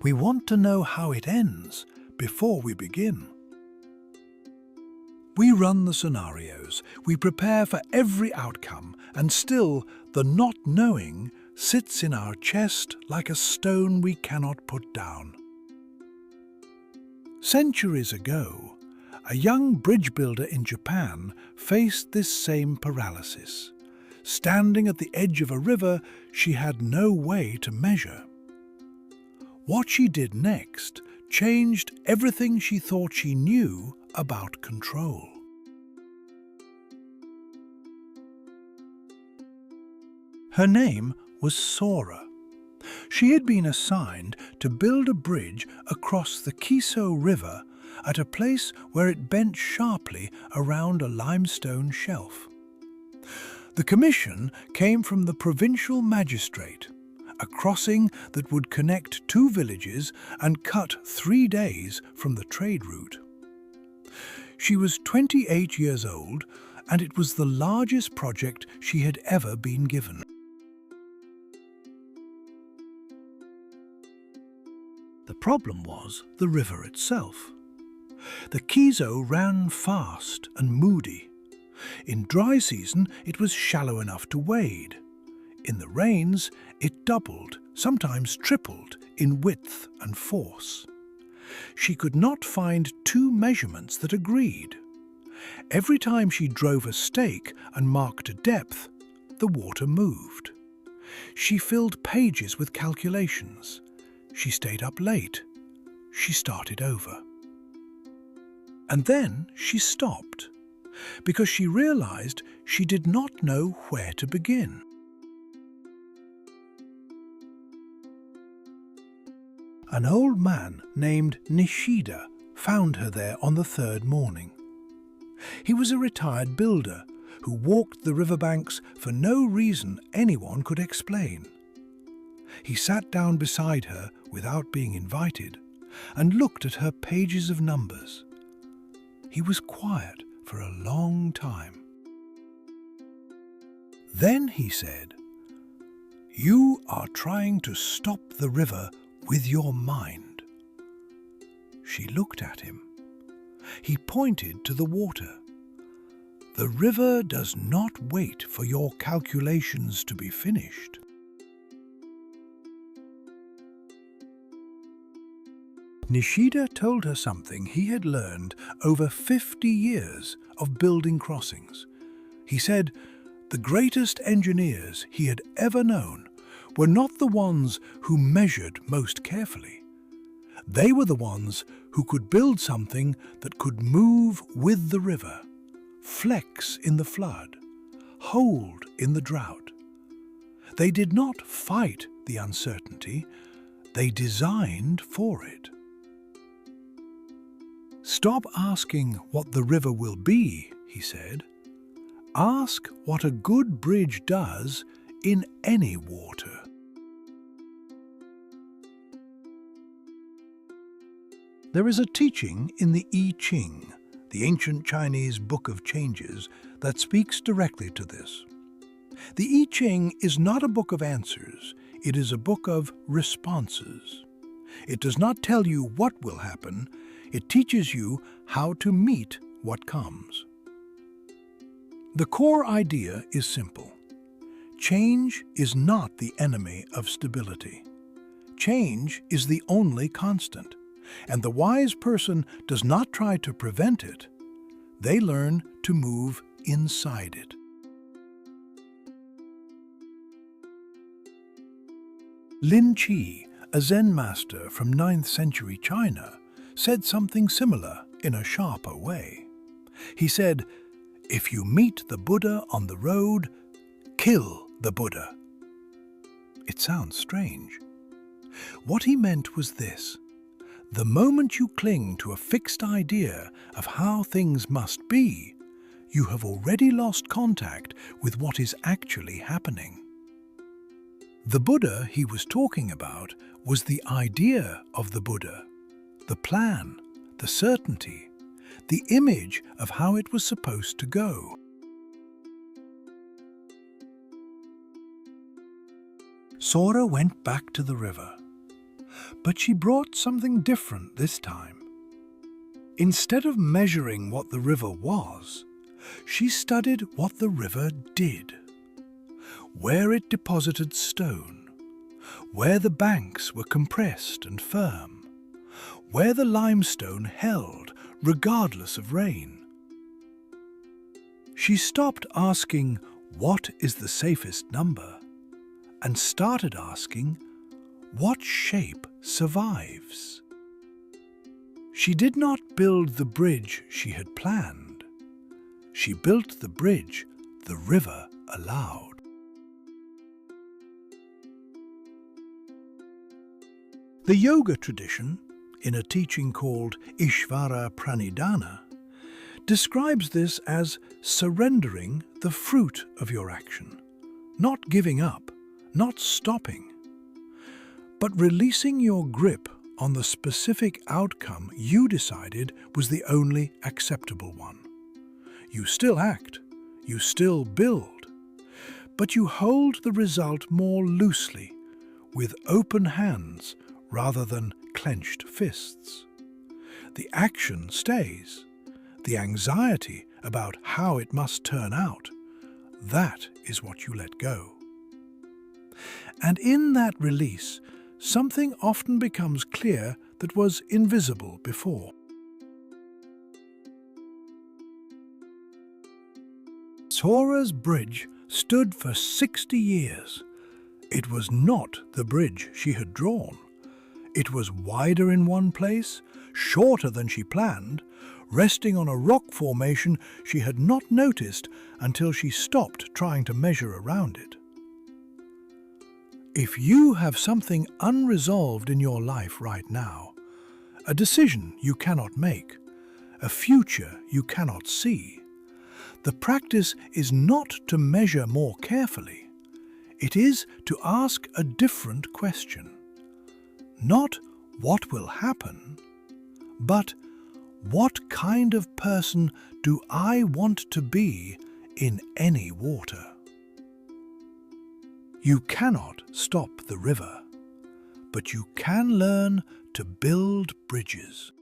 We want to know how it ends before we begin. We run the scenarios, we prepare for every outcome, and still the not knowing sits in our chest like a stone we cannot put down. Centuries ago, a young bridge builder in Japan faced this same paralysis. Standing at the edge of a river she had no way to measure. What she did next changed everything she thought she knew about control. Her name was Sora. She had been assigned to build a bridge across the Kiso River at a place where it bent sharply around a limestone shelf. The commission came from the provincial magistrate, a crossing that would connect two villages and cut 3 days from the trade route. She was 28 years old, and it was the largest project she had ever been given. The problem was the river itself. The Kiso ran fast and moody. In dry season, it was shallow enough to wade. In the rains, it doubled, sometimes tripled, in width and force. She could not find two measurements that agreed. Every time she drove a stake and marked a depth, the water moved. She filled pages with calculations. She stayed up late. She started over. And then she stopped, because she realized she did not know where to begin. An old man named Nishida found her there on the third morning. He was a retired builder who walked the riverbanks for no reason anyone could explain. He sat down beside her without being invited and looked at her pages of numbers. He was quiet for a long time. Then he said, "You are trying to stop the river with your mind." She looked at him. He pointed to the water. "The river does not wait for your calculations to be finished." Nishida told her something he had learned over 50 years of building crossings. He said the greatest engineers he had ever known were not the ones who measured most carefully. They were the ones who could build something that could move with the river, flex in the flood, hold in the drought. They did not fight the uncertainty, they designed for it. "Stop asking what the river will be," he said. "Ask what a good bridge does in any water." There is a teaching in the I Ching, the ancient Chinese book of changes, that speaks directly to this. The I Ching is not a book of answers, it is a book of responses. It does not tell you what will happen, it teaches you how to meet what comes. The core idea is simple. Change is not the enemy of stability. Change is the only constant, and the wise person does not try to prevent it. They learn to move inside it. Lin-chi, a Zen master from 9th century China, said something similar in a sharper way. He said, "If you meet the Buddha on the road, kill the Buddha." It sounds strange. What he meant was this: the moment you cling to a fixed idea of how things must be, you have already lost contact with what is actually happening. The Buddha he was talking about was the idea of the Buddha, the plan, the certainty, the image of how it was supposed to go. Sora went back to the river. But she brought something different this time. Instead of measuring what the river was, she studied what the river did. Where it deposited stone, where the banks were compressed and firm, where the limestone held regardless of rain. She stopped asking, "What is the safest number?" and started asking, "What shape survives?" She did not build the bridge she had planned. She built the bridge the river allowed. The yoga tradition, in a teaching called Ishvara pranidhana, describes this as surrendering the fruit of your action, not giving up, not stopping, but releasing your grip on the specific outcome you decided was the only acceptable one. You still act, you still build, but you hold the result more loosely, with open hands rather than clenched fists. The action stays. The anxiety about how it must turn out, that is what you let go. And in that release, something often becomes clear that was invisible before. Sora's bridge stood for 60 years. It was not the bridge she had drawn. It was wider in one place, shorter than she planned, resting on a rock formation she had not noticed until she stopped trying to measure around it. If you have something unresolved in your life right now, a decision you cannot make, a future you cannot see, the practice is not to measure more carefully. It is to ask a different question. Not what will happen, but what kind of person do I want to be in any water? You cannot stop the river, but you can learn to build bridges.